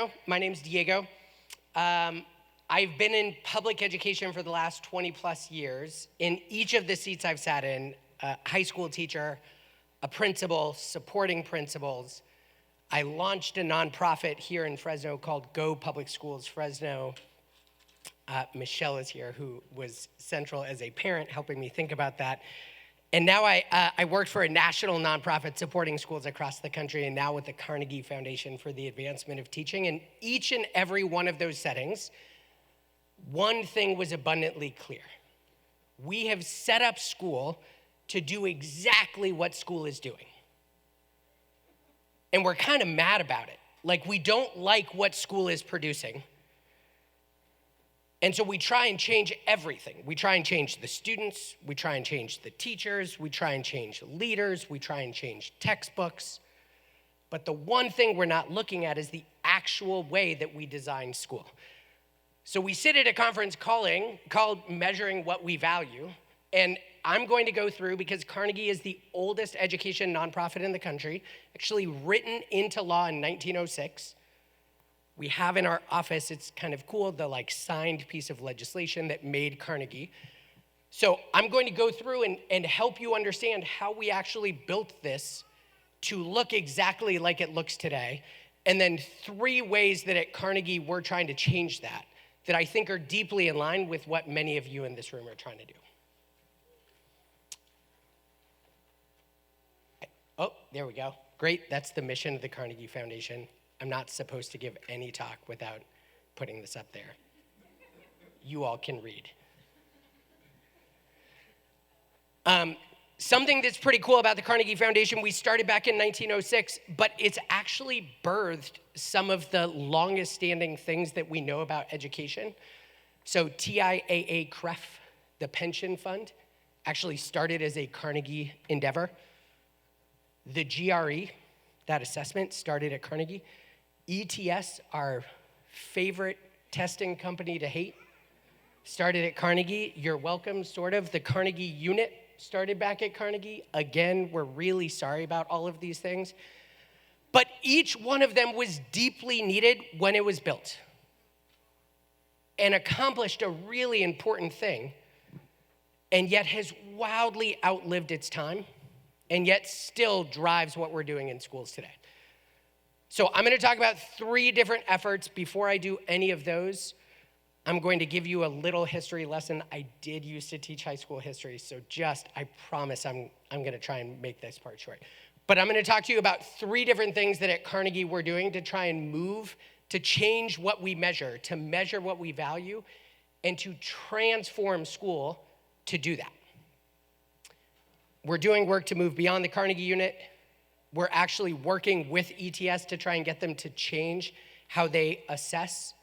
Fresno. My name's Diego. I've been in public education for the last 20 plus years. In each of the seats I've sat in, a high school teacher, a principal, supporting principals. I launched a nonprofit here in Fresno called Go Public Schools Fresno. Michelle is here, who was central as a parent helping me think about that. And now I worked for a national nonprofit supporting schools across the country, and now with the Carnegie Foundation for the Advancement of Teaching. In each and every one of those settings, one thing was abundantly clear. We have set up school to do exactly what school is doing. And we're kind of mad about it. Like, we don't like what school is producing. And so we try and change everything. We try and change the students, we try and change the teachers, we try and change leaders, we try and change textbooks. But the one thing we're not looking at is the actual way that we design school. So we sit at a conference called Measuring What We Value, and I'm going to go through, because Carnegie is the oldest education nonprofit in the country, actually written into law in 1906. We have in our office, it's kind of cool, the signed piece of legislation that made Carnegie. So I'm going to go through and help you understand how we actually built this to look exactly like it looks today. And then 3 ways that at Carnegie we're trying to change that I think are deeply in line with what many of you in this room are trying to do. Oh, there we go. Great, that's the mission of the Carnegie Foundation. I'm not supposed to give any talk without putting this up there. You all can read. Something that's pretty cool about the Carnegie Foundation, we started back in 1906, but it's actually birthed some of the longest standing things that we know about education. So TIAA-CREF, the pension fund, actually started as a Carnegie endeavor. The GRE, that assessment, started at Carnegie. ETS, our favorite testing company to hate, started at Carnegie. You're welcome, sort of. The Carnegie unit started back at Carnegie. Again, we're really sorry about all of these things. But each one of them was deeply needed when it was built and accomplished a really important thing, and yet has wildly outlived its time, and yet still drives what we're doing in schools today. So I'm going to talk about 3 different efforts. Before I do any of those, I'm going to give you a little history lesson. I did used to teach high school history, so I promise I'm going to try and make this part short. But I'm going to talk to you about 3 different things that at Carnegie we're doing to try and move, to change what we measure, to measure what we value, and to transform school to do that. We're doing work to move beyond the Carnegie unit. We're actually working with ETS to try and get them to change how they assess.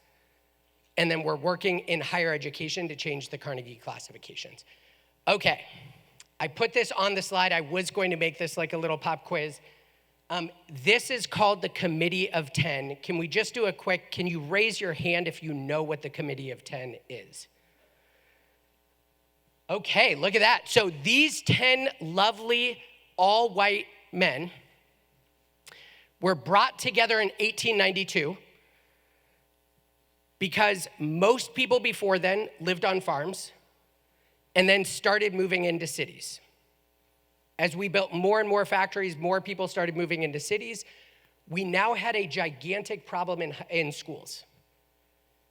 And then we're working in higher education to change the Carnegie classifications. Okay, I put this on the slide. I was going to make this like a little pop quiz. This is called the Committee of 10. Can we just do a quick, can you raise your hand if you know what the Committee of 10 is? Okay, look at that. So these 10 lovely, all-white men were brought together in 1892 because most people before then lived on farms and then started moving into cities. As we built more and more factories, more people started moving into cities. We now had a gigantic problem in schools,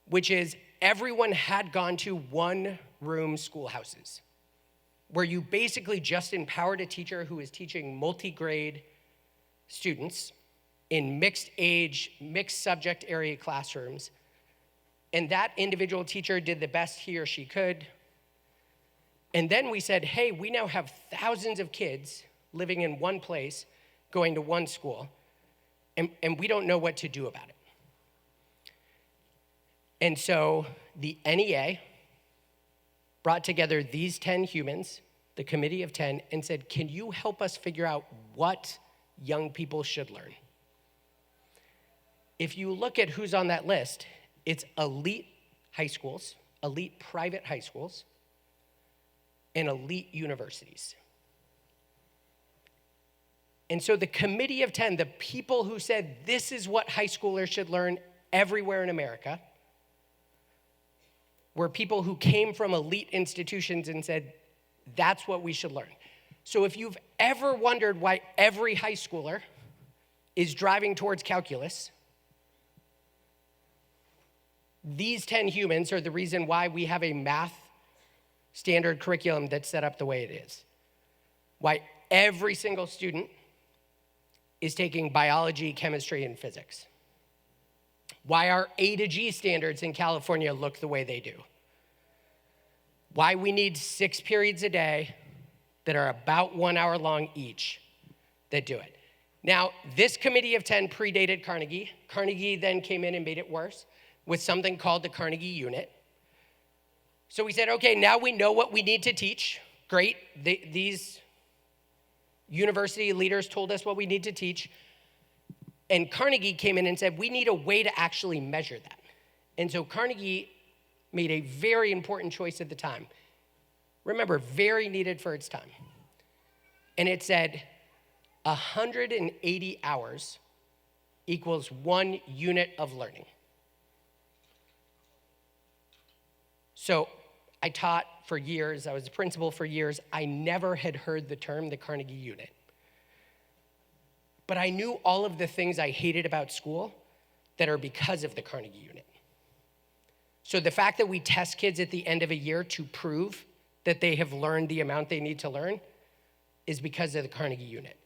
which is everyone had gone to one-room schoolhouses, where you basically just empowered a teacher who is teaching multi-grade students in mixed age, mixed subject area classrooms. And that individual teacher did the best he or she could. And then we said, hey, we now have thousands of kids living in one place, going to one school, and we don't know what to do about it. And so the NEA brought together these 10 humans, the Committee of 10, and said, can you help us figure out what young people should learn? If you look at who's on that list, it's elite high schools, elite private high schools, and elite universities. And so the Committee of 10, the people who said this is what high schoolers should learn, everywhere in America were people who came from elite institutions and said, that's what we should learn. So if you've ever wondered why every high schooler is driving towards calculus, these 10 humans are the reason why we have a math standard curriculum that's set up the way it is. Why every single student is taking biology, chemistry, and physics. Why our A to G standards in California look the way they do. Why we need 6 periods a day that are about 1 hour long each that do it. Now, this committee of 10 predated Carnegie. Carnegie then came in and made it worse with something called the Carnegie Unit. So we said, okay, now we know what we need to teach. Great, these university leaders told us what we need to teach. And Carnegie came in and said, we need a way to actually measure that. And so Carnegie made a very important choice at the time. Remember, very needed for its time. And it said 180 hours equals 1 unit of learning. So I taught for years, I was a principal for years. I never had heard the term the Carnegie Unit. But I knew all of the things I hated about school that are because of the Carnegie Unit. So the fact that we test kids at the end of a year to prove that they have learned the amount they need to learn is because of the Carnegie Unit.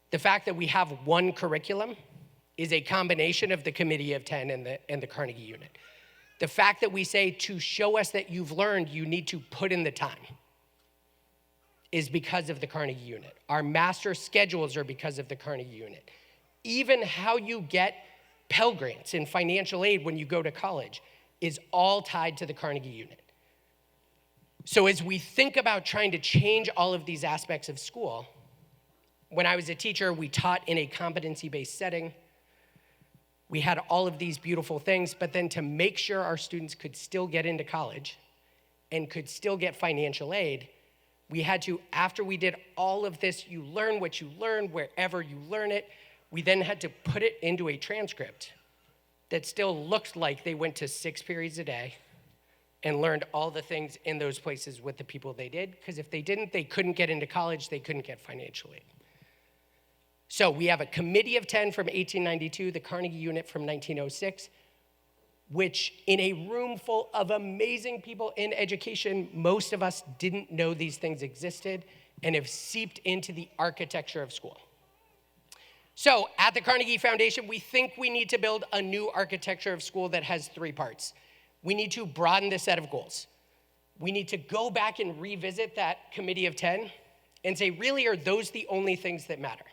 The fact that we have one curriculum is a combination of the Committee of 10 and the Carnegie Unit. The fact that we say to show us that you've learned, you need to put in the time is because of the Carnegie Unit. Our master schedules are because of the Carnegie Unit. Even how you get Pell Grants and financial aid when you go to college is all tied to the Carnegie Unit. So as we think about trying to change all of these aspects of school, when I was a teacher, we taught in a competency-based setting. We had all of these beautiful things, but then to make sure our students could still get into college and could still get financial aid, we had to, after we did all of this, you learn what you learn wherever you learn it, we then had to put it into a transcript that still looked like they went to 6 periods a day and learned all the things in those places with the people they did, because if they didn't, they couldn't get into college, they couldn't get financial aid. So we have a Committee of 10 from 1892, the Carnegie Unit from 1906, which in a room full of amazing people in education, most of us didn't know these things existed and have seeped into the architecture of school. So at the Carnegie Foundation, we think we need to build a new architecture of school that has 3 parts. We need to broaden the set of goals. We need to go back and revisit that Committee of 10 and say, really, are those the only things that matter?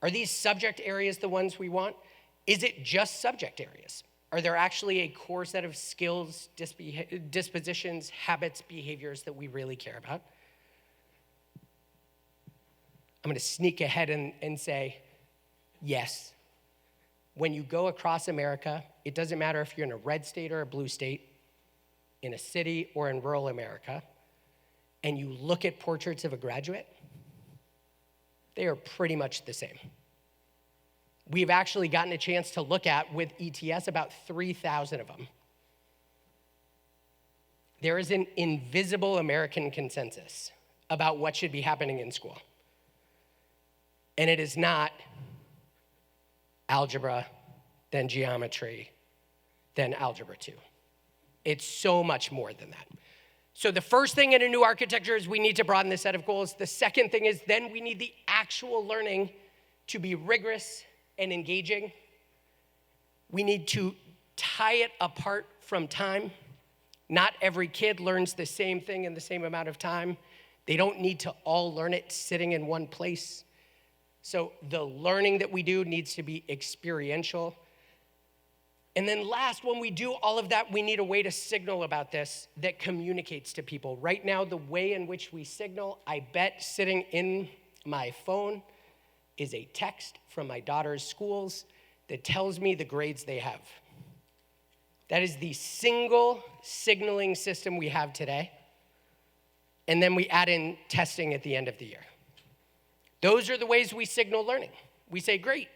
Are these subject areas the ones we want? Is it just subject areas? Are there actually a core set of skills, dispositions, habits, behaviors that we really care about? I'm going to sneak ahead and say, yes. When you go across America, it doesn't matter if you're in a red state or a blue state, in a city or in rural America, and you look at portraits of a graduate, they are pretty much the same. We've actually gotten a chance to look at, with ETS, about 3,000 of them. There is an invisible American consensus about what should be happening in school. And it is not algebra, then geometry, then algebra 2. It's so much more than that. So the first thing in a new architecture is we need to broaden the set of goals. The second thing is then we need the actual learning to be rigorous and engaging. We need to tie it apart from time. Not every kid learns the same thing in the same amount of time. They don't need to all learn it sitting in one place. So the learning that we do needs to be experiential. And then last, when we do all of that, we need a way to signal about this that communicates to people. Right now, the way in which we signal, I bet sitting in my phone is a text from my daughter's schools that tells me the grades they have. That is the single signaling system we have today. And then we add in testing at the end of the year. Those are the ways we signal learning. We say, great,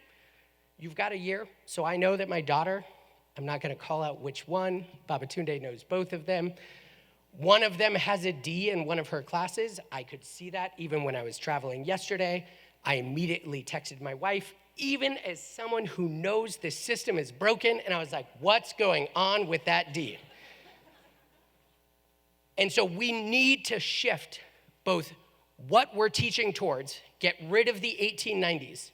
you've got a year, so I know that my daughter I'm not going to call out which one. Babatunde knows both of them. One of them has a D in one of her classes. I could see that even when I was traveling yesterday. I immediately texted my wife, even as someone who knows the system is broken, and I was like, what's going on with that D? And so we need to shift both what we're teaching towards, get rid of the 1890s,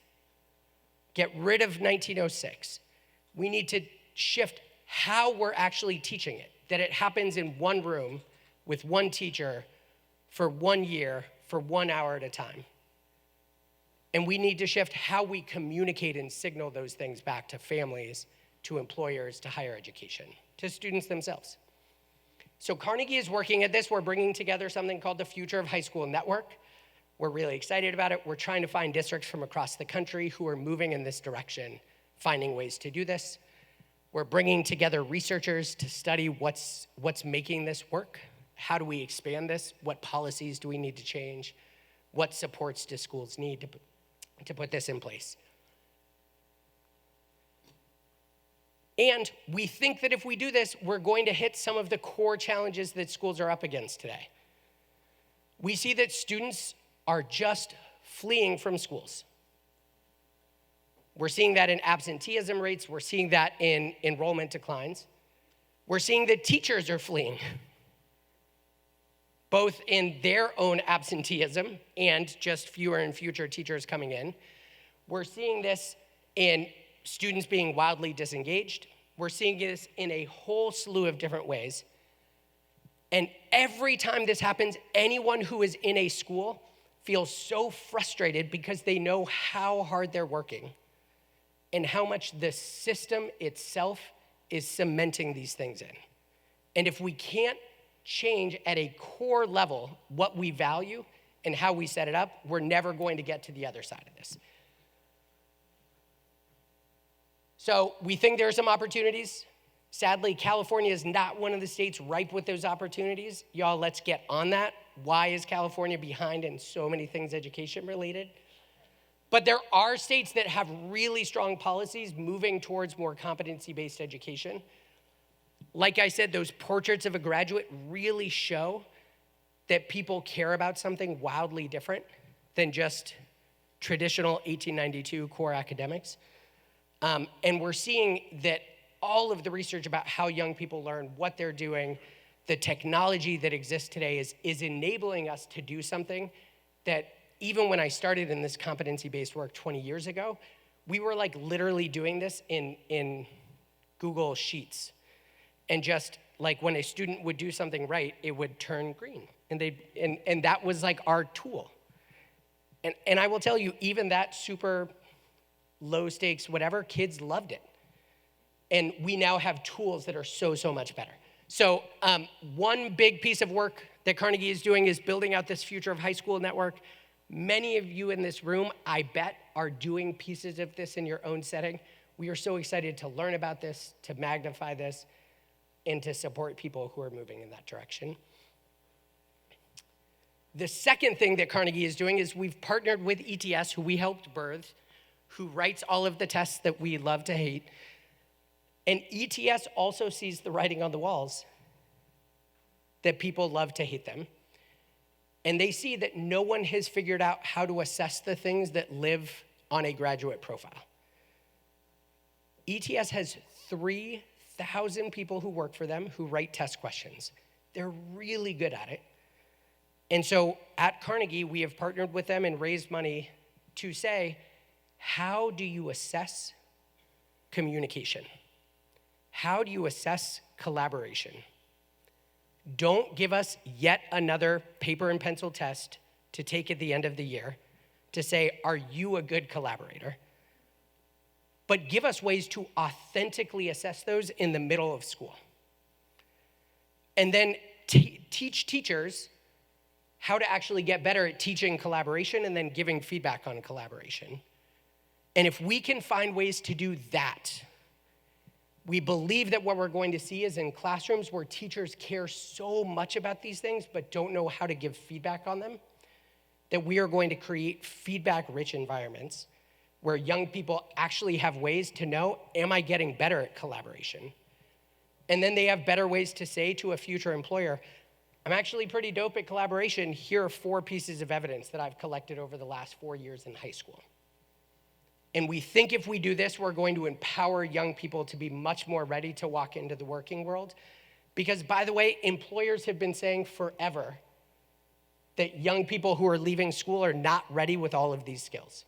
get rid of 1906. We need to shift how we're actually teaching it, that it happens in one room with one teacher for 1 year, for 1 hour at a time. And we need to shift how we communicate and signal those things back to families, to employers, to higher education, to students themselves. So Carnegie is working at this. We're bringing together something called the Future of High School Network. We're really excited about it. We're trying to find districts from across the country who are moving in this direction, finding ways to do this. We're bringing together researchers to study what's making this work. How do we expand this? What policies do we need to change? What supports do schools need to put this in place? And we think that if we do this, we're going to hit some of the core challenges that schools are up against today. We see that students are just fleeing from schools. We're seeing that in absenteeism rates. We're seeing that in enrollment declines. We're seeing that teachers are fleeing, both in their own absenteeism and just fewer and fewer teachers coming in. We're seeing this in students being wildly disengaged. We're seeing this in a whole slew of different ways. And every time this happens, anyone who is in a school feels so frustrated because they know how hard they're working and how much the system itself is cementing these things in. And if we can't change at a core level what we value and how we set it up, we're never going to get to the other side of this. So we think there are some opportunities. Sadly, California is not one of the states ripe with those opportunities. Y'all, let's get on that. Why is California behind in so many things education related? But there are states that have really strong policies moving towards more competency-based education. Like I said, those portraits of a graduate really show that people care about something wildly different than just traditional 1892 core academics. And we're seeing that all of the research about how young people learn, what they're doing, the technology that exists today is enabling us to do something that even when I started in this competency-based work 20 years ago, we were like literally doing this in Google Sheets. And just like when a student would do something right, it would turn green. And that was like our tool. And I will tell you, even that super low stakes, whatever, kids loved it. And we now have tools that are so much better. So one big piece of work that Carnegie is doing is building out this Future of High School network. Many of you in this room, I bet, are doing pieces of this in your own setting. We are so excited to learn about this, to magnify this, and to support people who are moving in that direction. The second thing that Carnegie is doing is we've partnered with ETS, who we helped birth, who writes all of the tests that we love to hate. And ETS also sees the writing on the walls that people love to hate them. And they see that no one has figured out how to assess the things that live on a graduate profile. ETS has 3,000 people who work for them who write test questions. They're really good at it. And so at Carnegie, we have partnered with them and raised money to say, how do you assess communication? How do you assess collaboration? Don't give us yet another paper and pencil test to take at the end of the year to say, are you a good collaborator? But give us ways to authentically assess those in the middle of school. And then teach teachers how to actually get better at teaching collaboration and then giving feedback on collaboration. And if we can find ways to do that, we believe that what we're going to see is in classrooms where teachers care so much about these things but don't know how to give feedback on them, that we are going to create feedback-rich environments where young people actually have ways to know, am I getting better at collaboration? And then they have better ways to say to a future employer, I'm actually pretty dope at collaboration. Here are 4 pieces of evidence that I've collected over the last 4 years in high school. And we think if we do this, we're going to empower young people to be much more ready to walk into the working world. Because, by the way, employers have been saying forever that young people who are leaving school are not ready with all of these skills.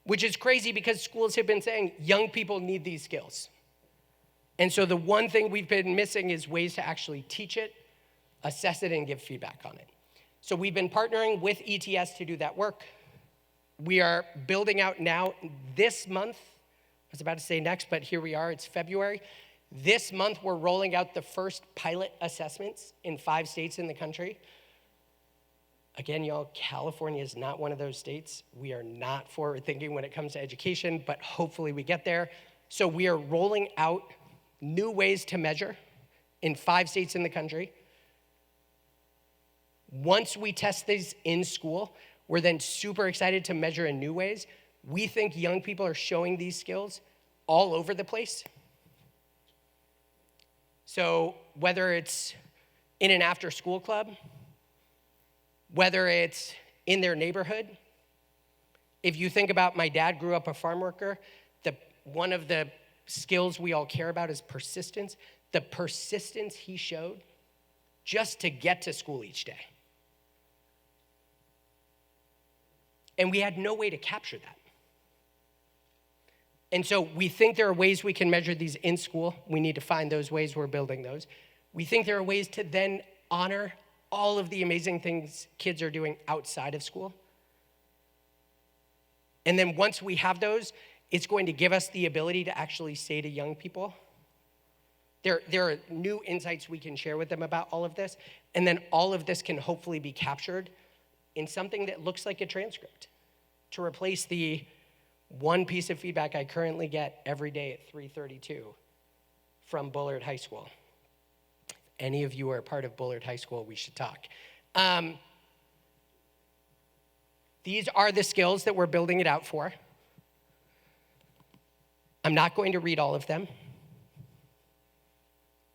Which is crazy because schools have been saying young people need these skills. And so the one thing we've been missing is ways to actually teach it, assess it, and give feedback on it. So we've been partnering with ETS to do that work. We are building out now this month. I was about to say next, but here we are, it's February. This month, we're rolling out the first pilot assessments in 5 states in the country. Again, y'all, California is not one of those states. We are not forward thinking when it comes to education, but hopefully we get there. So we are rolling out new ways to measure in 5 states in the country. Once we test these in school, we're then super excited to measure in new ways. We think young people are showing these skills all over the place. So whether it's in an after-school club, whether it's in their neighborhood, if you think about my dad grew up a farm worker, one of the skills we all care about is persistence. The persistence he showed just to get to school each day. And we had no way to capture that. And so we think there are ways we can measure these in school. We need to find those ways. We're building those. We think there are ways to then honor all of the amazing things kids are doing outside of school. And then once we have those, it's going to give us the ability to actually say to young people, there are new insights we can share with them about all of this. And then all of this can hopefully be captured in something that looks like a transcript to replace the one piece of feedback I currently get every day at 3:32 from Bullard High School. If any of you are a part of Bullard High School, we should talk. These are the skills that we're building it out for. I'm not going to read all of them.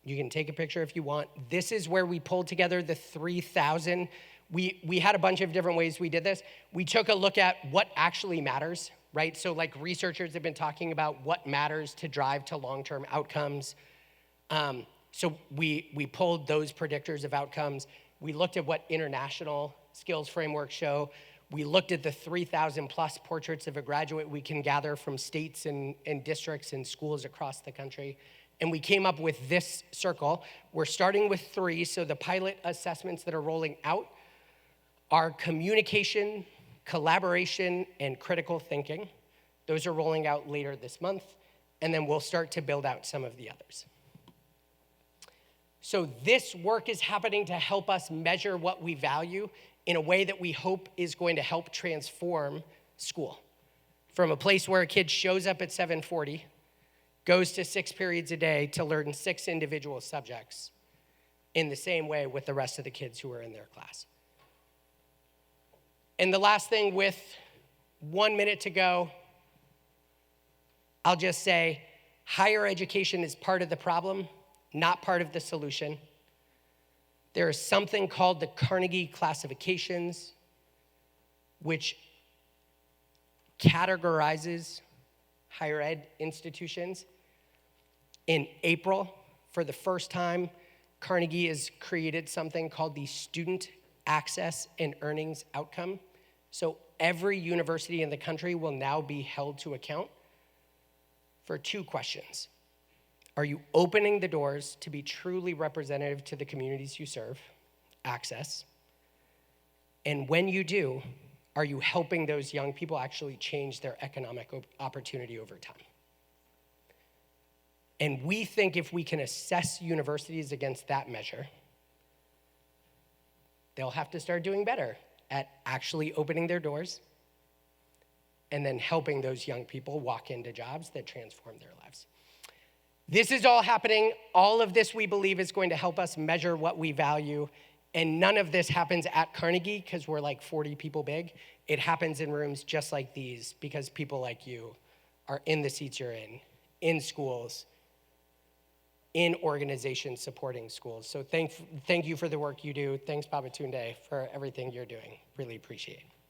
You can take a picture if you want. This is where we pulled together the 3,000. We had a bunch of different ways we did this. We took a look at what actually matters, right? So like researchers have been talking about what matters to drive to long-term outcomes. So we pulled those predictors of outcomes. We looked at what international skills frameworks show. We looked at the 3,000 plus portraits of a graduate we can gather from states and districts and schools across the country. And we came up with this circle. We're starting with 3, so the pilot assessments that are rolling out are communication, collaboration, and critical thinking. Those are rolling out later this month, and then we'll start to build out some of the others. So this work is happening to help us measure what we value in a way that we hope is going to help transform school. From a place where a kid shows up at 7:40, goes to 6 periods a day to learn 6 individual subjects in the same way with the rest of the kids who are in their class. And the last thing, with 1 minute to go, I'll just say higher education is part of the problem, not part of the solution. There is something called the Carnegie classifications, which categorizes higher ed institutions. In April, for the first time, Carnegie has created something called the Student Access and Earnings Outcome. So every university in the country will now be held to account for 2 questions. Are you opening the doors to be truly representative to the communities you serve? Access. And when you do, are you helping those young people actually change their economic opportunity over time? And we think if we can assess universities against that measure, they'll have to start doing better at actually opening their doors and then helping those young people walk into jobs that transform their lives. This is all happening. All of this, we believe, is going to help us measure what we value And none of this happens at Carnegie because we're like 40 people big. It happens in rooms just like these because people like you are in the seats you're in schools, in organizations supporting schools. So thank you for the work you do. Thanks, Babatunde, for everything you're doing. Really appreciate it.